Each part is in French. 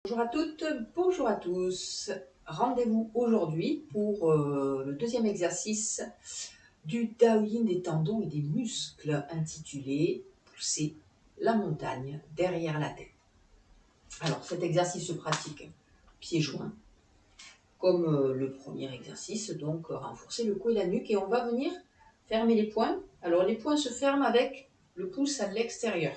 Bonjour à toutes, bonjour à tous. Rendez-vous aujourd'hui pour le deuxième exercice du Taoyin des tendons et des muscles intitulé « Pousser la montagne derrière la tête ». Alors cet exercice se pratique pieds joints, comme le premier exercice, donc renforcer le cou et la nuque, et on va venir fermer les poings. Alors les poings se ferment avec le pouce à l'extérieur,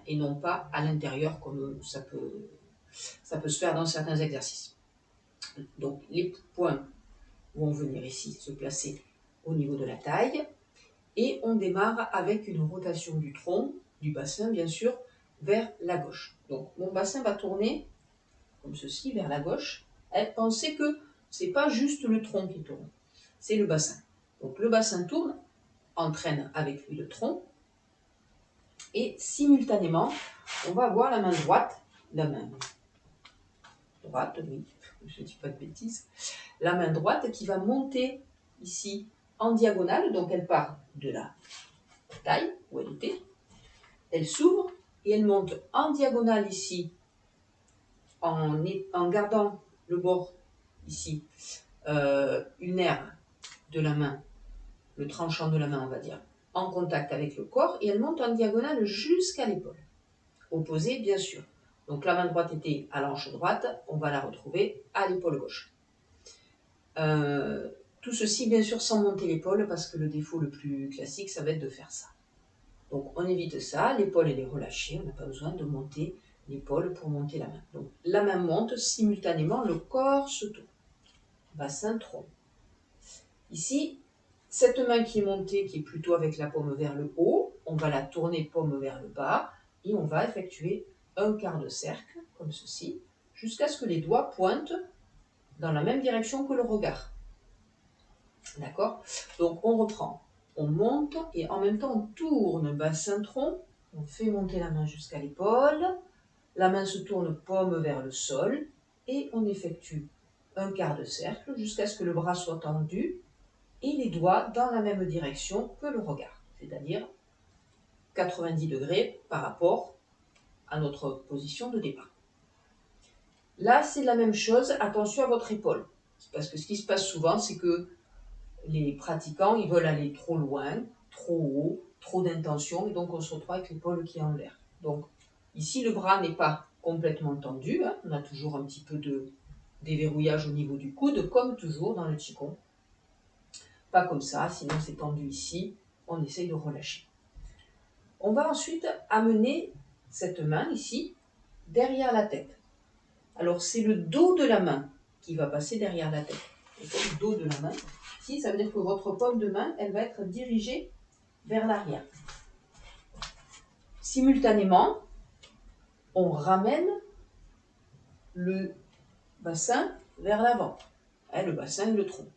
et non pas à l'intérieur comme ça peut se faire dans certains exercices. Donc les poings vont venir ici se placer au niveau de la taille et on démarre avec une rotation du tronc, du bassin bien sûr, vers la gauche. Donc mon bassin va tourner comme ceci vers la gauche. Et pensez que ce n'est pas juste le tronc qui tourne, c'est le bassin. Donc le bassin tourne, entraîne avec lui le tronc et simultanément on va avoir la main droite, oui, je ne dis pas de bêtises, la main droite qui va monter ici en diagonale, donc elle part de la taille où elle était, elle s'ouvre et elle monte en diagonale ici en gardant le bord ici ulnaire de la main, le tranchant de la main on va dire, en contact avec le corps, et elle monte en diagonale jusqu'à l'épaule, opposée bien sûr. Donc la main droite était à l'hanche droite, on va la retrouver à l'épaule gauche. Tout ceci bien sûr sans monter l'épaule, parce que le défaut le plus classique ça va être de faire ça. Donc on évite ça, l'épaule elle est relâchée, on n'a pas besoin de monter l'épaule pour monter la main. Donc la main monte, simultanément le corps se tourne, bassin tronc. Ici, cette main qui est montée, qui est plutôt avec la paume vers le haut, on va la tourner paume vers le bas et on va effectuer un quart de cercle, comme ceci, jusqu'à ce que les doigts pointent dans la même direction que le regard. D'accord? Donc on reprend, on monte et en même temps on tourne bassin tronc, on fait monter la main jusqu'à l'épaule, la main se tourne paume vers le sol et on effectue un quart de cercle jusqu'à ce que le bras soit tendu et les doigts dans la même direction que le regard, c'est-à-dire 90 degrés par rapport à notre position de départ. Là c'est la même chose, attention à votre épaule, parce que ce qui se passe souvent c'est que les pratiquants, ils veulent aller trop loin, trop haut, trop d'intention, et donc on se retrouve avec l'épaule qui est en l'air. Donc ici, le bras n'est pas complètement tendu, on a toujours un petit peu de déverrouillage au niveau du coude, comme toujours dans le Qigong. Pas comme ça, sinon c'est tendu ici, on essaye de relâcher. On va ensuite amener cette main ici, derrière la tête. Alors c'est le dos de la main qui va passer derrière la tête. Le dos de la main. Ici, ça veut dire que votre paume de main, elle va être dirigée vers l'arrière. Simultanément, on ramène le bassin vers l'avant, le bassin et le tronc.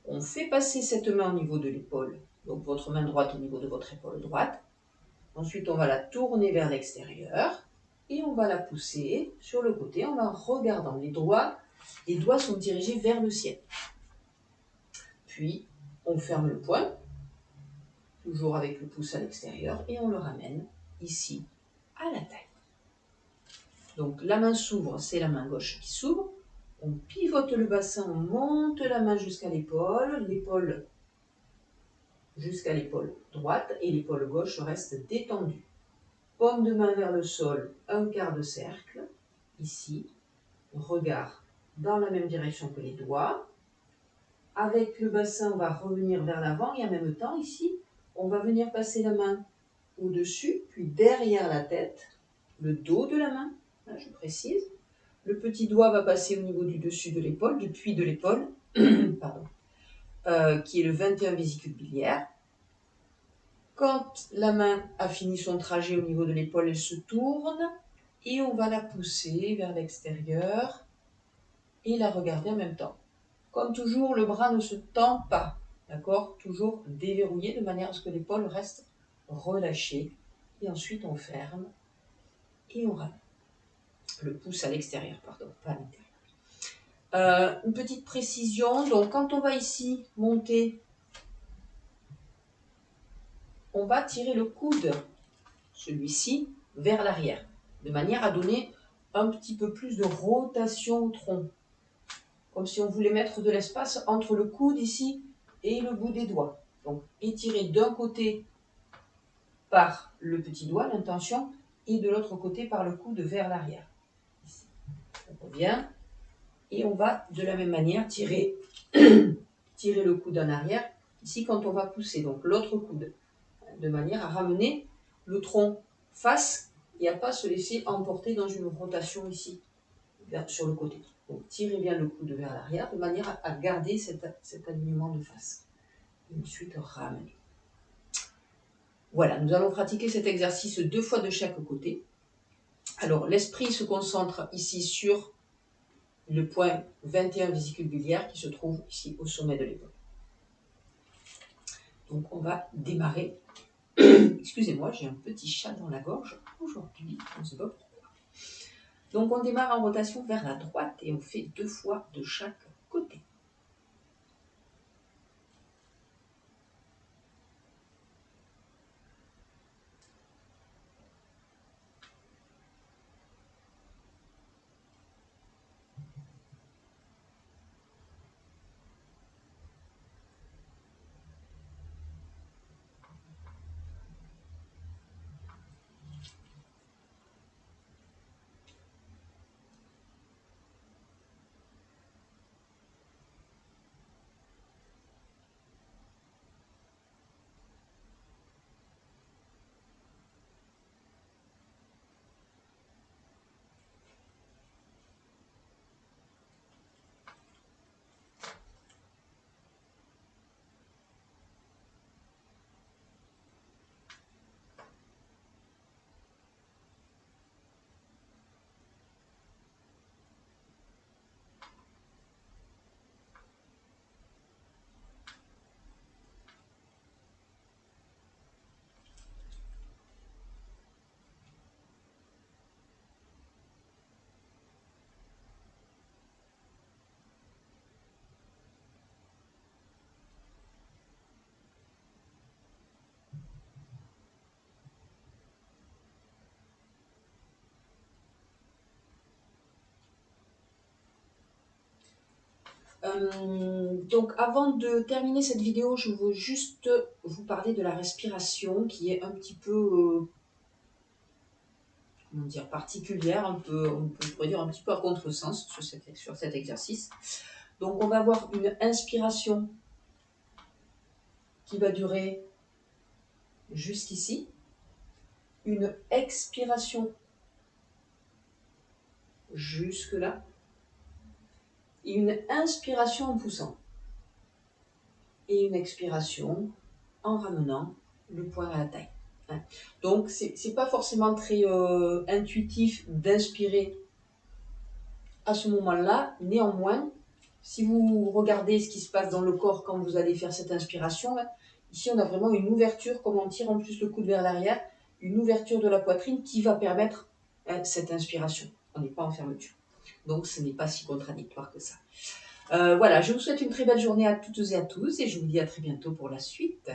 On fait passer cette main au niveau de l'épaule, donc votre main droite au niveau de votre épaule droite. Ensuite, on va la tourner vers l'extérieur et on va la pousser sur le côté en la regardant. Les doigts sont dirigés vers le ciel. Puis, on ferme le poing, toujours avec le pouce à l'extérieur, et on le ramène ici, à la taille. Donc la main s'ouvre, c'est la main gauche qui s'ouvre, on pivote le bassin, on monte la main jusqu'à l'épaule jusqu'à l'épaule droite, et l'épaule gauche reste détendue. Paume de main vers le sol, un quart de cercle, ici, regard dans la même direction que les doigts. Avec le bassin, on va revenir vers l'avant, et en même temps, ici, on va venir passer la main au-dessus, puis derrière la tête, le dos de la main, là, je précise. Le petit doigt va passer au niveau du dessus de l'épaule, du puits de l'épaule, qui est le 21 vésicule biliaire. Quand la main a fini son trajet au niveau de l'épaule, elle se tourne et on va la pousser vers l'extérieur et la regarder en même temps. Comme toujours, le bras ne se tend pas, d'accord? Toujours déverrouillé de manière à ce que l'épaule reste relâchée. Et ensuite, on ferme et on ramène. Le pouce à l'extérieur, pardon, pas à l'intérieur. Une petite précision, donc quand on va ici monter, on va tirer le coude, celui-ci, vers l'arrière, de manière à donner un petit peu plus de rotation au tronc. Comme si on voulait mettre de l'espace entre le coude ici et le bout des doigts. Donc étirer d'un côté par le petit doigt, l'intention, et de l'autre côté par le coude vers l'arrière. Ici. On revient et on va de la même manière tirer, tirer le coude en arrière. Ici quand on va pousser, donc l'autre coude, de manière à ramener le tronc face et à ne pas se laisser emporter dans une rotation ici, sur le côté. Donc tirez bien le coude vers l'arrière de manière à garder cet alignement de face. Et ensuite ramener. Voilà, nous allons pratiquer cet exercice 2 fois de chaque côté. Alors l'esprit se concentre ici sur le point 21 vésicule biliaire qui se trouve ici au sommet de l'épaule. Donc on va démarrer. Excusez-moi, j'ai un petit chat dans la gorge aujourd'hui, on ne sait pas pourquoi. Donc on démarre en rotation vers la droite et on fait 2 fois de chaque côté. Donc avant de terminer cette vidéo, je veux juste vous parler de la respiration qui est un petit peu, comment dire, particulière, on pourrait dire un petit peu à contresens sur cet exercice. Donc on va avoir une inspiration qui va durer jusqu'ici, une expiration jusque là, et une inspiration en poussant, et une expiration en ramenant le poing à la taille. Donc c'est pas forcément très intuitif d'inspirer à ce moment-là, néanmoins, si vous regardez ce qui se passe dans le corps quand vous allez faire cette inspiration, ici on a vraiment une ouverture, comme on tire en plus le coude vers l'arrière, une ouverture de la poitrine qui va permettre cette inspiration. On n'est pas en fermeture. Donc ce n'est pas si contradictoire que ça. Voilà, je vous souhaite une très belle journée à toutes et à tous et je vous dis à très bientôt pour la suite.